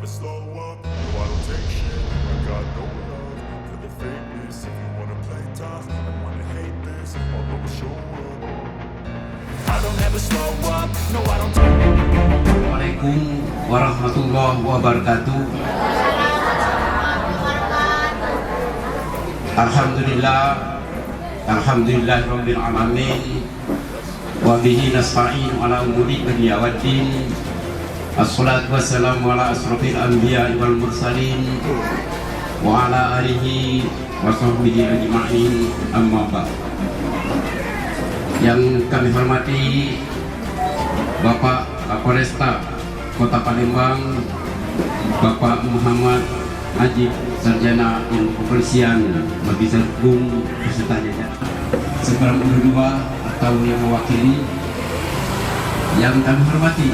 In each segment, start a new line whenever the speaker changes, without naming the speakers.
slow up, no I don't take shit. I got no love for the fakeness. If you wanna play tough and wanna hate this, I'll always show up. I don't ever slow up, no I don't take.
Assalamualaikum warahmatullahi wabarakatuh. Alhamdulillah rabbil alamin. Wa bihi nasta'in ala umuri dunya waddin. Assalatu wassalamu ala asrofil anbiya wal mursalin wa ala alihi wa sahbihi ajma'in, amma ba'd. Yang kami hormati Bapak Kapolresta Kota Palembang, Bapak Muhammad Ajib, Sarjana Ilmu Kepolisian, Babinsa Hukum beserta jajaran Sekarang kedua atau yang mewakili. Yang kami hormati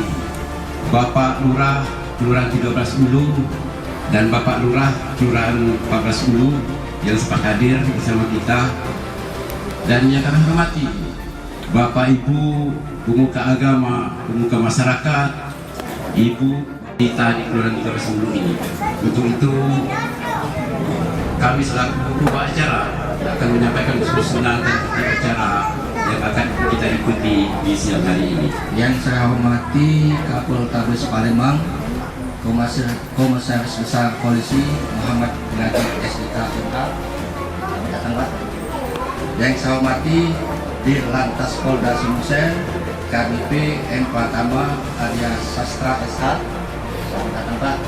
Bapak Lurah Kelurahan 13 Ulu dan Bapak Lurah Kelurahan 14 Ulu yang sempat hadir bersama kita. Dan yang kami hormati Bapak Ibu pemuka agama, pemuka masyarakat, Ibu kita di Kelurahan 13 Ulu ini. Untuk itu kami selaku pembawa acara akan menyampaikan susunan dan acara yang akan kita ikuti di siang hari ini.
Yang saya hormati Kapolres Palembang, Komisaris Besar Polisi Muhammad Najib SIK MK. Datang Pak. Yang saya hormati Dirlantas Polda Sumsel KBP M Pratama Arya Sastra SH. Datang Pak.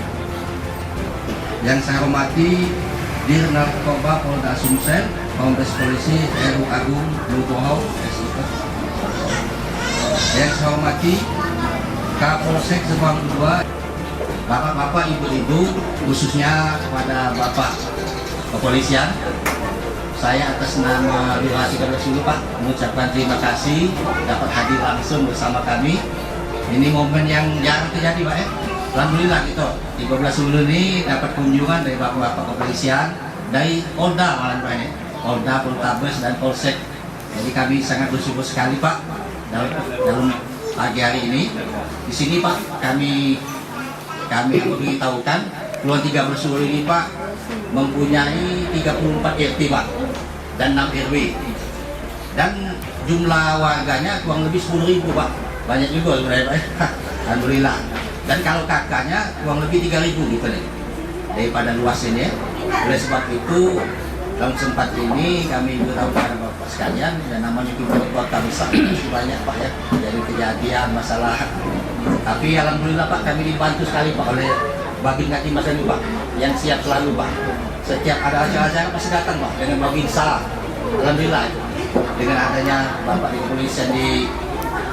Yang saya hormati Dirnarkoba Polda Sumsel Kombes Polisi Heru Agung Nugroho SIK. Yang saya hormati Kapolsek Subang II, Bapak-bapak, ibu-ibu, khususnya kepada Bapak Kepolisian, saya atas nama Lurah 13 Ulu Pak mengucapkan terima kasih dapat hadir langsung bersama kami. Ini momen yang jarang terjadi Pak ya. Alhamdulillah gitu. 13 Ulu ini dapat kunjungan dari Bapak-bapak Kepolisian, dari Polda malah Pak ini. Polda, Poltabes dan Polsek. Jadi kami sangat bersyukur sekali Pak dalam pagi hari ini. Di sini Pak kami beritahukan Kelurahan 13 Ulu ini Pak mempunyai 34 RT Pak dan 6 RW. Dan jumlah warganya kurang lebih 10.000 Pak. Banyak juga Pak. Alhamdulillah. Dan kalau kakaknya kurang lebih 3.000 gitu nih. Daripada luas ini ya. Oleh sebab itu dalam sempat ini kami beritahu kepada Bapak sekalian, dan namanya kita di kota besar banyak Pak ya, jadi kejadian masalah. Tapi alhamdulillah Pak kami dibantu sekali Pak oleh Babinsa Timas ini Pak, yang siap selalu Pak. Setiap ada acara-acara pasti datang Pak dengan Babinsa. Alhamdulillah dengan adanya Bapak di kepolisian di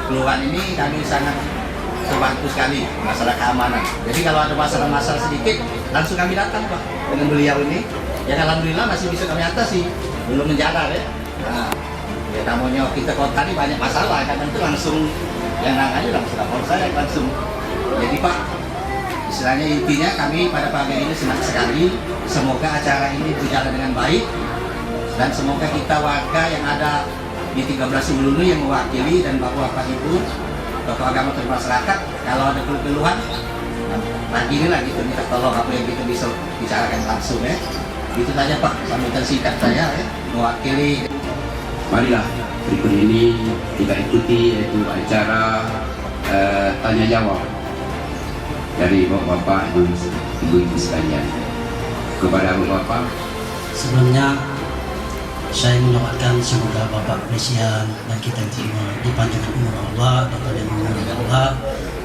kelurahan ini kami sangat terbantu sekali masalah keamanan. Jadi kalau ada masalah-masalah sedikit langsung kami datang Pak dengan beliau ini. Ya alhamdulillah masih bisa kami atasi, belum menjalar ya. Nah, ya namanya kita kota ini banyak masalah, kadang itu langsung yang nangani langsung lapor saya langsung. Jadi Pak, istilahnya intinya kami pada pagi ini senang sekali. Semoga acara ini berjalan dengan baik dan semoga kita warga yang ada di 13 Ulu yang mewakili dan bapak-bapak ibu tokoh agama dan masyarakat, kalau ada keluhan pagi ini lah gitu minta tolong apa yang kita bisa bicarakan langsung ya. Itu saja Pak, sambutan singkat saya ya, mewakili.
Marilah berikut ini kita ikuti yaitu acara tanya jawab dari bapak-bapak dan ibu-ibu sekalian. Kepada bapak,
sebelumnya saya mendoakan semoga Bapak Presiden dan kita semua dipanjangkan umur Allah, dipanjangkan umur Allah,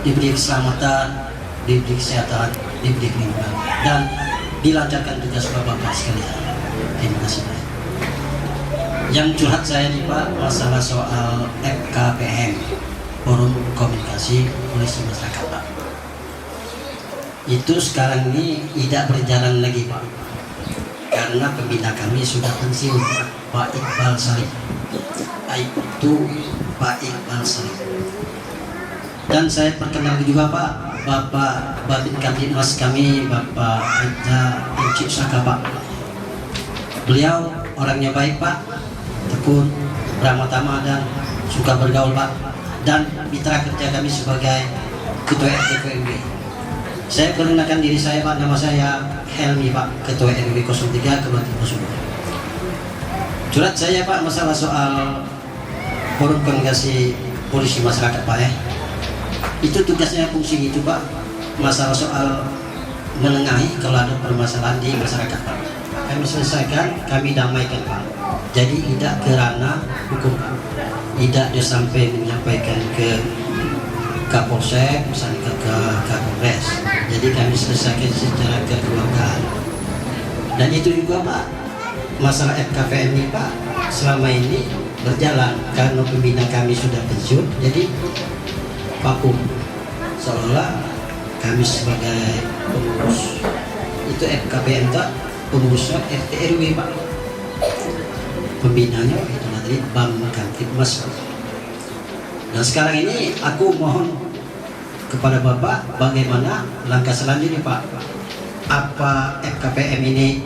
diberi keselamatan, diberi kesehatan, diberi kemudahan, dan dilancarkan tugas Bapak sekalian. Terima kasih Pak. Yang curhat saya nih Pak masalah soal FKPM, Forum Komunikasi Polisi Masyarakat Pak. Itu sekarang ini tidak berjalan lagi Pak, karena pembina kami sudah pensiun Pak Iqbal Sarif. Itu Pak Iqbal Sarif. Dan saya perkenalkan juga Pak Bapak Babin Kapitmas kami, Bapak Aja Encik Saka Pak. Beliau orangnya baik Pak, tekun, ramah tamah dan suka bergaul Pak. Dan mitra kerja kami sebagai Ketua RT KMB. Saya perkenalkan diri saya Pak, nama saya Helmi Pak, Ketua RW 03 Kabupaten Sumber. Curhat saya Pak masalah soal forum komunikasi polisi masyarakat Pak ya. Itu tugasnya fungsi itu Pak, masalah soal menengahi kalau ada permasalahan di masyarakat Pak. Kami selesaikan, kami damaikan Pak. Jadi tidak ke ranah hukum Pak. Tidak dia sampai menyampaikan ke Kapolsek, misalnya ke Kapolres. Jadi kami selesaikan secara kekeluargaan. Dan itu juga Pak, masalah FKPM ini Pak, selama ini berjalan karena pembina kami sudah pensiun, jadi vakum. Seolah kami sebagai pengurus itu FKPM Pak, pengurusnya RT RW Pak, pembinanya itu nanti Bang Kamtibmas. Dan sekarang ini aku mohon kepada Bapak bagaimana langkah selanjutnya Pak. Apa FKPM ini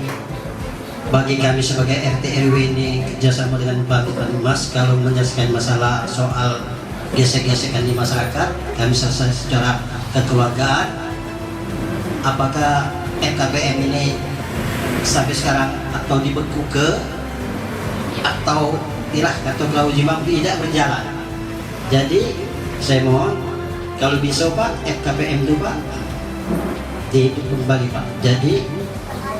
bagi kami sebagai RT RW ini kerjasama dengan Bang Kamtibmas kalau menyelesaikan masalah soal gesek-gesekan di masyarakat, kami selesai secara kekeluargaan. Apakah FKPM ini sampai sekarang atau dibeku ke atau tidak atau kelaujiman tidak berjalan. Jadi saya mohon kalau bisa Pak FKPM itu Pak dihidup kembali Pak. Jadi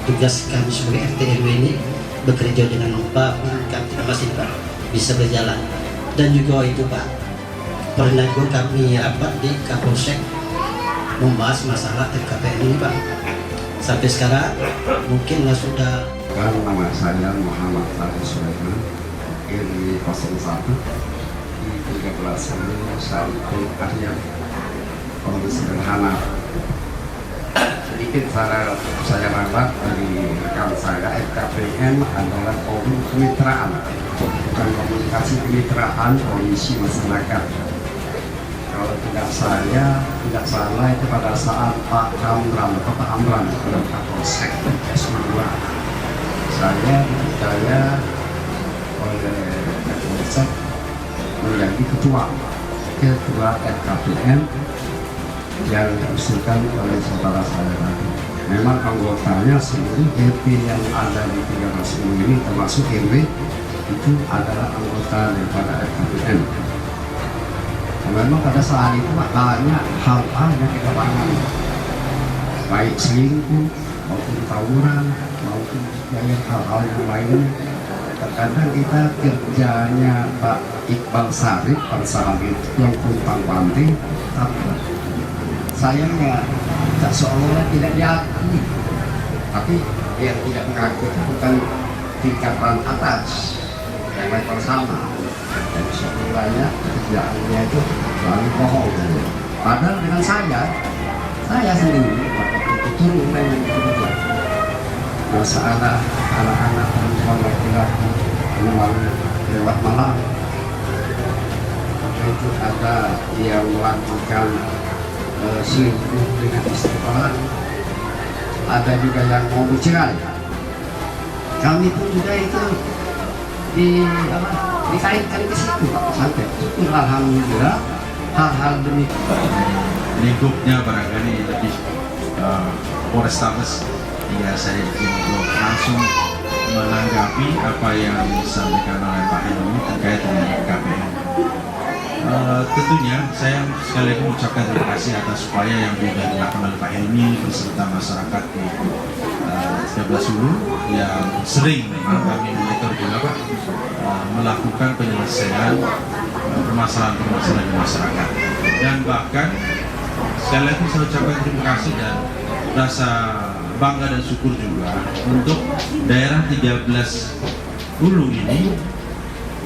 tugas kami sebagai RT RW ini bekerja dengan Pak Kamtibmas ini Pak bisa berjalan. Dan juga itu Pak, pernah juga kami rapat di Kapolsek membahas masalah FKPM ini Pak. Sampai sekarang mungkin sudah.
Nama saya Muhammad Fahri Sulaiman, RW 01 di 13 Syariful Arya. Kalau sederhana, sedikit saya ralat dari rekan saya, FKPM adalah forum kemitraan, bukan komunikasi kemitraan polisi masyarakat. Kalau tidak salah itu pada saat Pak Amran Kapolsek S2, saya dipercaya oleh Kapolsek menjadi ketua FKPM yang diusulkan oleh saudara saya tadi. Memang anggotanya seluruh RT yang ada di 13 ini termasuk RW itu adalah anggota daripada FKPM. Memang pada saat itu banyak hal-hal yang kita pahami, baik selingkuh maupun tawuran maupun hal-hal yang lainnya. Terkadang kita kerjanya Pak Iqbal Sarif pada saat itu yang tumpang panting, tapi sayangnya tak seolah tidak diakui. Tapi yang tidak mengaku itu bukan tingkatan atas yang level sama. Dan sebenarnya kerjaannya itu lalu bohong. Padahal dengan saya sendiri waktu itu memang masalah anak-anak perempuan laki-laki lewat malam itu ada yang melakukan selingkuh dengan istri orang, ada juga yang mau bercerai. Kami pun juga itu dikaitkan ke situ Pak, sampai alhamdulillah hal-hal demikian.
Lingkupnya barangkali lebih Polrestabes, ya saya izin untuk langsung menanggapi apa yang disampaikan oleh Pak Helmi terkait dengan FKPM. Tentunya saya sekali lagi mengucapkan terima kasih atas upaya yang sudah dilakukan oleh Pak Helmi beserta masyarakat di 13 Hulu yang sering memang kami monitor juga Pak melakukan penyelesaian permasalahan-permasalahan di masyarakat. Dan bahkan sekali lagi saya ucapkan terima kasih dan rasa bangga dan syukur juga untuk daerah 13 Hulu ini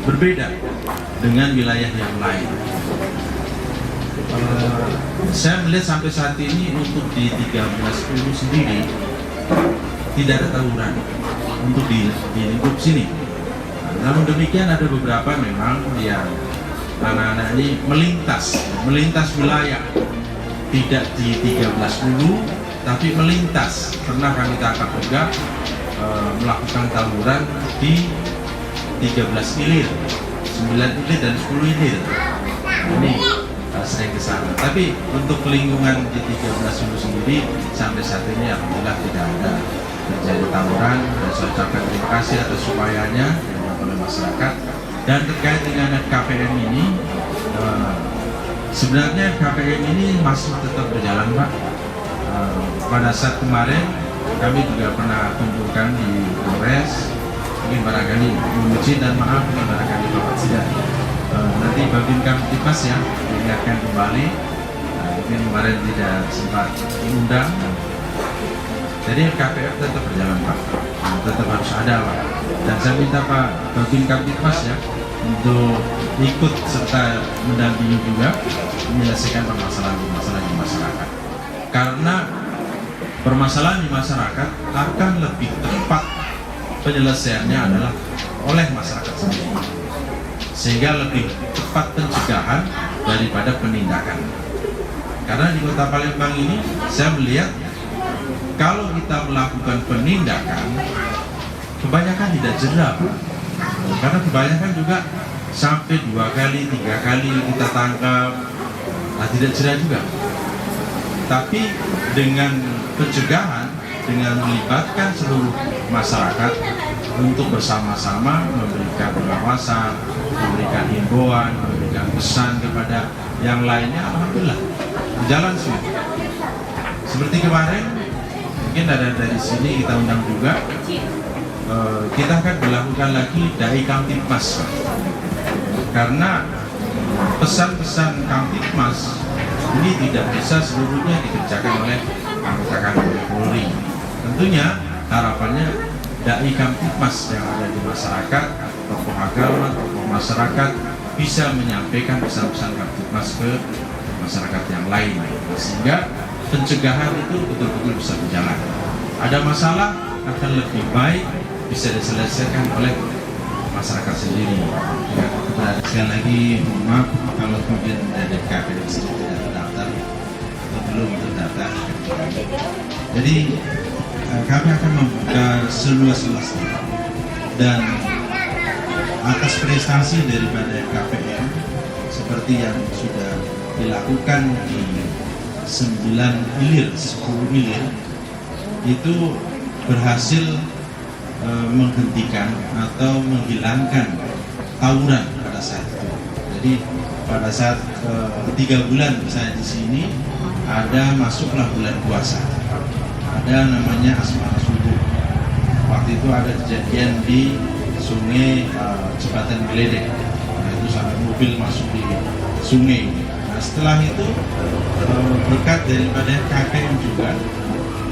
berbeda dengan wilayah yang lain. Saya melihat sampai saat ini untuk di 13 Hulu sendiri tidak ada tawuran untuk di lingkup sini. Namun demikian ada beberapa memang yang anak-anak ini melintas wilayah, tidak di 13 Hulu tapi melintas. Pernah kami tangkap juga melakukan tawuran di 13 Ilir, 9 Ilir dan 10 Ilir. Ini sering ke sana. Tapi untuk lingkungan di 13 Hulu sendiri sampai saat ini alhamdulillah tidak ada terjadi tawuran, dan saya ucapkan terima kasih atas upayanya yang oleh masyarakat. Dan terkait dengan KPM ini, sebenarnya KPM ini masih tetap berjalan, Pak. Pada saat kemarin kami juga pernah kumpulkan di Polres, mungkin barangkali menguji dan maaf mungkin barangkali Bapak tidak nanti Babin Kamtipmas ya diingatkan kembali. Mungkin kemarin tidak sempat diundang. Jadi KPM tetap berjalan, Pak, tetap harus ada, Pak. Dan saya minta Pak Babin Kamtipmas ya untuk ikut serta mendampingi juga menyelesaikan permasalahan di masyarakat. Karena permasalahan di masyarakat akan lebih tepat penyelesaiannya adalah oleh masyarakat sendiri, sehingga lebih tepat pencegahan daripada penindakan. Karena di Kota Palembang ini saya melihat kalau kita melakukan penindakan kebanyakan tidak jera, karena kebanyakan juga sampai 2 kali, 3 kali kita tangkap, tidak jera juga. Tapi dengan pencegahan, dengan melibatkan seluruh masyarakat untuk bersama-sama memberikan pengawasan, memberikan himbauan, memberikan pesan kepada yang lainnya, alhamdulillah berjalan semua. Seperti kemarin, mungkin ada dari sini kita undang juga, kita akan melakukan lagi Dai Kamtipmas, karena pesan-pesan Kamtipmas ini tidak bisa seluruhnya dikerjakan oleh anggota Polri. Tentunya harapannya Dai Kamtipmas yang ada di masyarakat, tokoh agama, tokoh masyarakat bisa menyampaikan pesan-pesan Kamtipmas ke masyarakat yang lain, sehingga pencegahan itu betul-betul bisa berjalan. Ada masalah akan lebih baik bisa diselesaikan oleh masyarakat sendiri. Ya, sekali lagi maaf kalau kemudian dari KPM sendiri tidak terdaftar atau belum terdaftar. Jadi kami akan membuka seluas-luasnya, dan atas prestasi daripada KPM seperti yang sudah dilakukan di 9 ilir, 10 ilir itu berhasil menghentikan atau menghilangkan tawuran pada saat itu. Jadi pada saat 3 bulan saya di sini ada masuklah bulan puasa, ada namanya Asmara Subuh. Waktu itu ada kejadian di sungai Jembatan Geledek, itu sampai mobil masuk di sungai. Nah, setelah itu berkat daripada KPM juga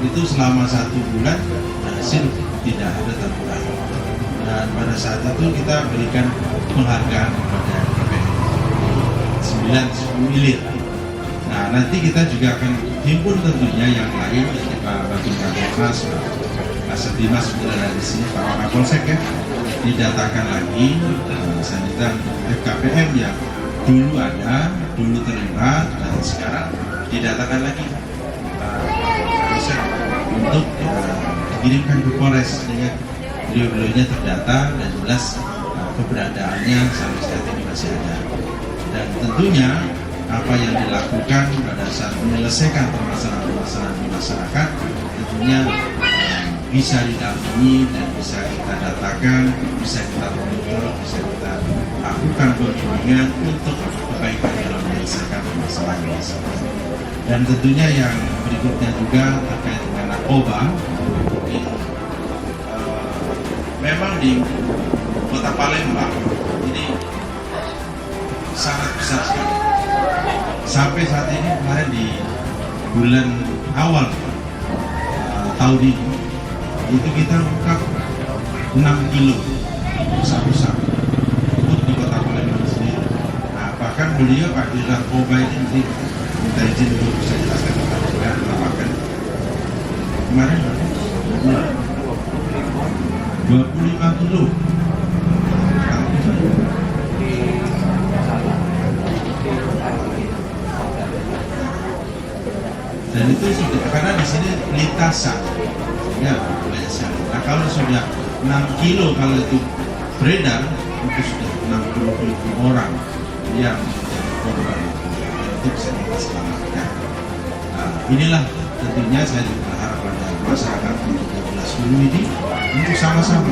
itu selama 1 bulan berhasil tidak ada tawuran, dan pada saat itu kita berikan penghargaan kepada KPM 9-10 ilir. Nah, nanti kita juga akan himpun tentunya yang lain, Pak Babin Kamtipmas, Pak Sedimas sudah ada di sini, Pak Kapolsek ya, didatakan lagi sanitarian KPM yang dulu ada, dulu terlibat, dan sekarang didatakan lagi Kapolsek untuk dikirimkan ke Polres, sehingga beliau-beliaunya terdata dan jelas keberadaannya sampai saat ini masih ada. Dan tentunya apa yang dilakukan pada saat menyelesaikan permasalahan-permasalahan di masyarakat tentunya bisa didampingi dan bisa kita datakan, bisa kita monitor, bisa kita lakukan bimbingan untuk kebaikan dalam menyelesaikan permasalahan di masyarakat. Dan tentunya yang berikutnya juga terkait dengan narkoba, memang di Kota Palembang ini sangat besar sekali. Sampai saat ini kemarin di bulan awal tahun ini itu kita ungkap 6 kilo sabu-sabu untuk di Kota Palembang sendiri. Nah, bahkan beliau Pak Dirjen Narkoba ini minta izin untuk bisa jelaskan kepada juga melaporkan kemarin 25 kilo. Dan itu sudah, karena di sini lintasan ya banyak sekali. Nah, kalau sudah 6 kilo kalau itu beredar, itu sudah 60 ribu orang yang menjadi korban. itu bisa kita selamatkan. Nah, inilah tentunya saya juga berharap pada masyarakat di 13 Hulu ini untuk sama-sama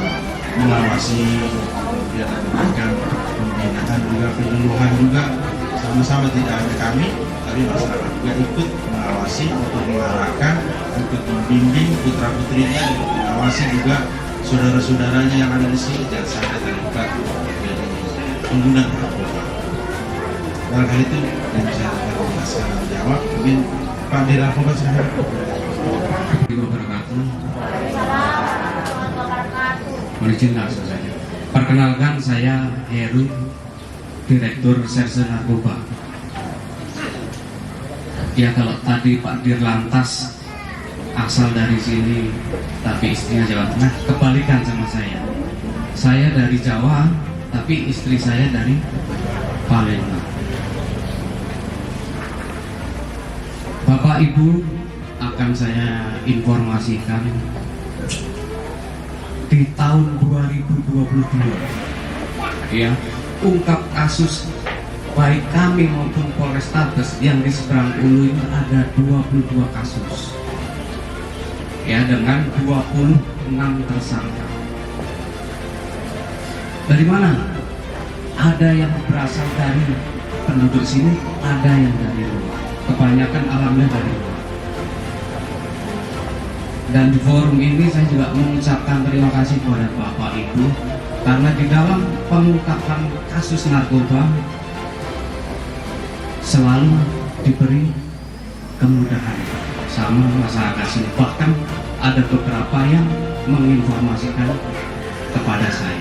mengawasi, kemudian memberikan pembinaan juga, penyuluhan juga, sama-sama tidak hanya kami, tapi masyarakat juga ikut mengawasi untuk mengarahkan, untuk membimbing putra-putrinya, untuk mengawasi juga saudara-saudaranya yang ada di sini jangan sampai terlibat dari pengguna narkoba. Dalam hal itu yang bisa saya jelaskan dan jawab, mungkin Pak Dirjen Narkoba silahkan.
Izin langsung saja. Perkenalkan, saya Heru, Direktur Serse Narkoba. Ya, kalau tadi Pak Dirlantas asal dari sini tapi istrinya Jawa Tengah, kebalikan sama saya. Saya dari Jawa tapi istri saya dari Palembang. Bapak Ibu, akan saya informasikan di tahun 2022 ya, ungkap kasus baik kami maupun Polrestabes yang di seberang Ulu itu ada 22 kasus ya, dengan 26 tersangka. Dari mana? Ada yang berasal dari penduduk sini, ada yang dari luar. Kebanyakan alhamdulillah dari luar. Dan di forum ini saya juga mengucapkan terima kasih kepada Bapak Ibu, karena di dalam pengungkapan kasus narkoba selalu diberi kemudahan sama masyarakat sini. Bahkan ada beberapa yang menginformasikan kepada saya.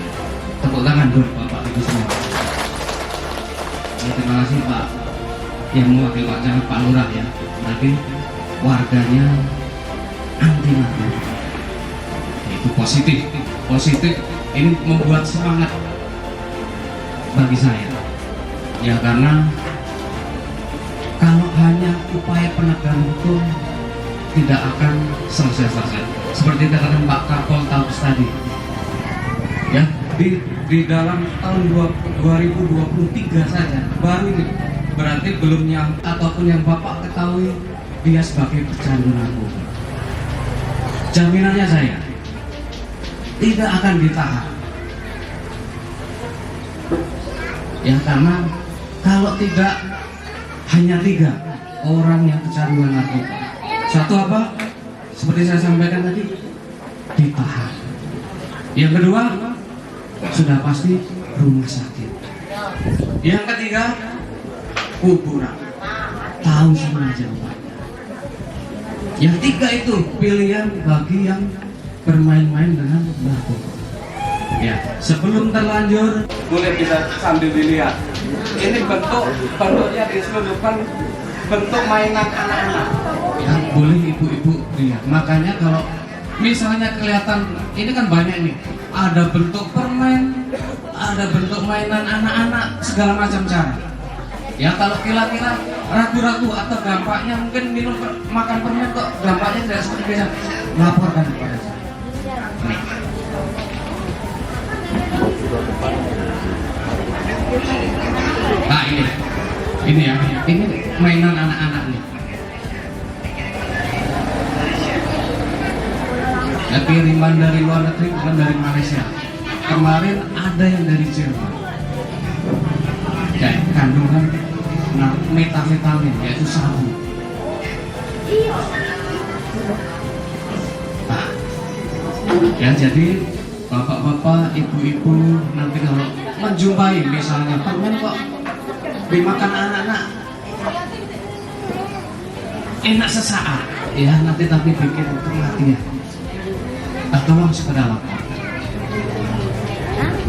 Tepuk tangan buat Bapak Ibu semua. Ya, terima kasih Pak yang mewakili Pak Camat, Pak Lurah ya. Nanti warganya anti narkoba. Itu positif. Ini membuat semangat bagi saya. Ya, karena kalau hanya upaya penegakan hukum tidak akan selesai. Seperti katakan Pak Kapolres tadi, ya, di dalam tahun 2023 saja baru ini, berarti belum yang ataupun yang Bapak ketahui dia sebagai pecandu narkoba. Jaminannya saya tidak akan ditahan. Ya, karena kalau tidak hanya 3 orang yang kecanduan narkoba. Satu apa? Seperti saya sampaikan tadi, ditahan. Yang kedua, sudah pasti rumah sakit. Yang ketiga, kuburan. Tahu semua jawabannya. Yang 3 itu pilihan bagi yang bermain-main dengan narkoba. Ya, sebelum terlanjur boleh kita sambil dilihat. Ini bentuknya diselundupkan bentuk mainan anak-anak. Ya, boleh ibu-ibu lihat. Makanya kalau misalnya kelihatan ini kan banyak nih. Ada bentuk permen, ada bentuk mainan anak-anak, segala macam cara. Ya, kalau kira-kira ragu-ragu atau dampaknya mungkin makan permen kok dampaknya tidak seperti biasa, laporkan kepada saya. Nih. Nah, ini ya, ini mainan anak-anak nih. Ya, kiriman dari luar negeri, bukan dari Malaysia. Kemarin ada yang dari Jerman. Ya, kandungan metafetamin, yaitu sabu. Nah, ya, jadi bapak-bapak, ibu-ibu nanti kalau menjumpai misalnya permen kok dimakan anak-anak enak sesaat, ya nanti tapi bikin kematian, tolong segera lapor.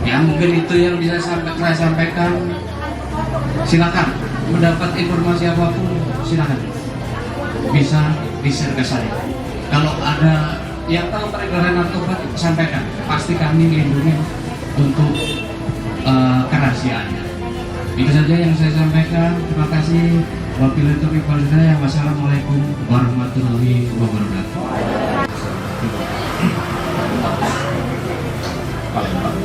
Ya, mungkin itu yang bisa saya sampaikan. Silakan mendapat informasi apapun, silakan bisa di-share ke saya. Kalau ada yang tahu peredaran narkoba, sampaikan. Pasti kami lindungi untuk kerahasiaannya. Itu saja yang saya sampaikan. Terima kasih. Wabillahi taufiq wal hidayah. Wassalamualaikum warahmatullahi wabarakatuh.
Palembang.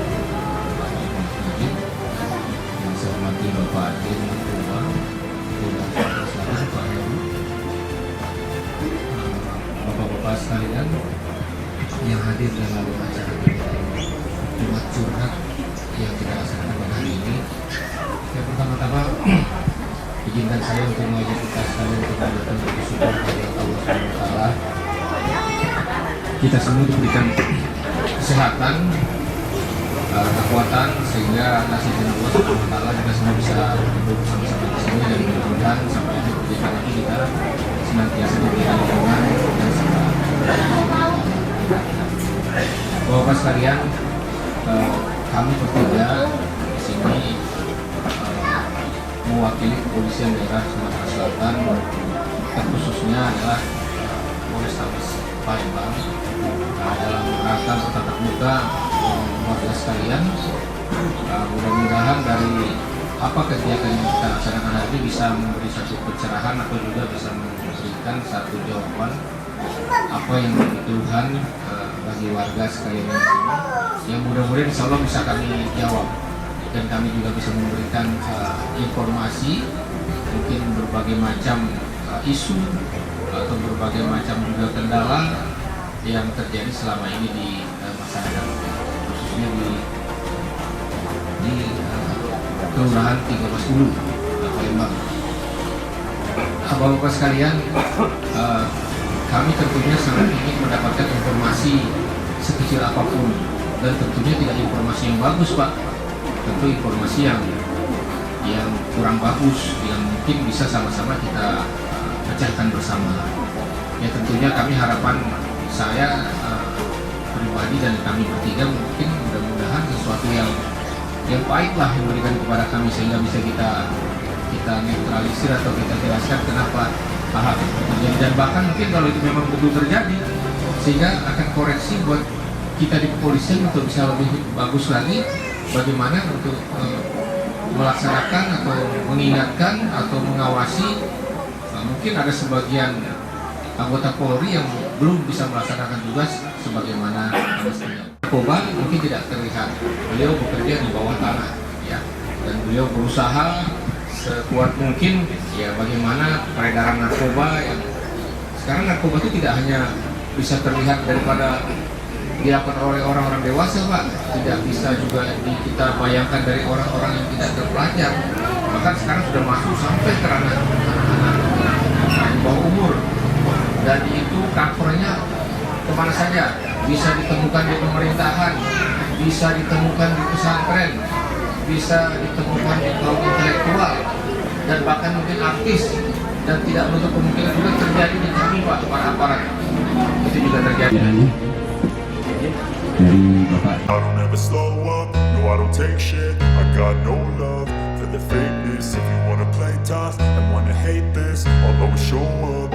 Yang saya hormati Bapak Dirjen Narkoba,
yang hadir dalam acara Jumat Curhat yang kita laksanakan pada hari ini. Yang pertama-tama izinkan saya untuk mengajak kita sekalian untuk mengucapkan bersyukur kepada Allah SWT. Kita semua diberikan kesehatan, kekuatan, sehingga atas izin Allah SWT kita semua bisa berkumpul bersama-sama di sini, dan mudah-mudahan sampai akhir pernikahan ini kita senantiasa diberikan lindungan dan serta Bapak sekalian, kami bertiga di sini mewakili kepolisian daerah Sumatera Selatan, terkhususnya adalah Polrestabes Palembang. Dalam rangka bertatap muka warga sekalian, mudah-mudahan dari apa kegiatan yang kita laksanakan hari ini bisa memberi satu pencerahan atau juga bisa memberikan satu jawaban apa yang menjadi keluhan bagi warga sekalian di sini, yang mudah-mudahan insya Allah bisa kami jawab, dan kami juga bisa memberikan informasi mungkin berbagai macam isu atau berbagai macam juga kendala yang terjadi selama ini di masyarakat, khususnya di Kelurahan 13 Hulu Palembang. Bapak-bapak sekalian, kami tentunya sangat ingin mendapatkan informasi sekecil apapun, dan tentunya tidak informasi yang bagus, Pak. Tentu informasi yang kurang bagus, yang mungkin bisa sama-sama kita pecahkan bersama. Ya tentunya kami harapan saya pribadi dan kami bertiga mungkin mudah-mudahan sesuatu yang baik lah yang diberikan kepada kami, sehingga bisa kita netralisir atau kita jelaskan kenapa hal itu terjadi, dan bahkan mungkin kalau itu memang betul terjadi, sehingga akan koreksi buat kita di kepolisian untuk bisa lebih bagus lagi bagaimana untuk melaksanakan atau mengingatkan atau mengawasi. Mungkin ada sebagian anggota Polri yang belum bisa melaksanakan tugas sebagaimana mestinya. Narkoba mungkin tidak terlihat, beliau bekerja di bawah tanah, ya, dan beliau berusaha sekuat mungkin, ya, bagaimana peredaran narkoba yang sekarang narkoba itu tidak hanya bisa terlihat daripada dilakukan oleh orang-orang dewasa, Pak, tidak bisa juga kita bayangkan dari orang-orang yang tidak terpelajar, bahkan sekarang sudah masuk sampai ke ranah di bawah umur, dan itu kantornya kemana saja, bisa ditemukan di pemerintahan, bisa ditemukan di pesantren, bisa ditemukan di kaum intelektual, dan bahkan mungkin artis, dan tidak menutup kemungkinan juga terjadi di kami, Pak, para aparat itu juga terjadi.
Dari Bapak
I don't ever slow up, no I don't take shit. I got no love for the fakeness. If you wanna play tough and wanna hate this, I'll always show up.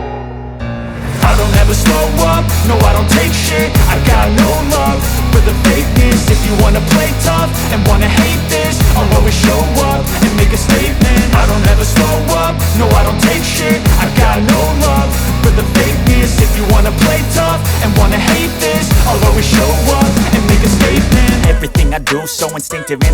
I don't ever slow up, no I don't take shit. I got no love for the fakeness. If you wanna play tough and wanna hate this, I'll always show up and make a statement. I don't ever slow up, no I don't take shit. I got no love for the fakeness. If you wanna play tough and wanna hate this, I'll always show up and make a statement. Everything I do so instinctive and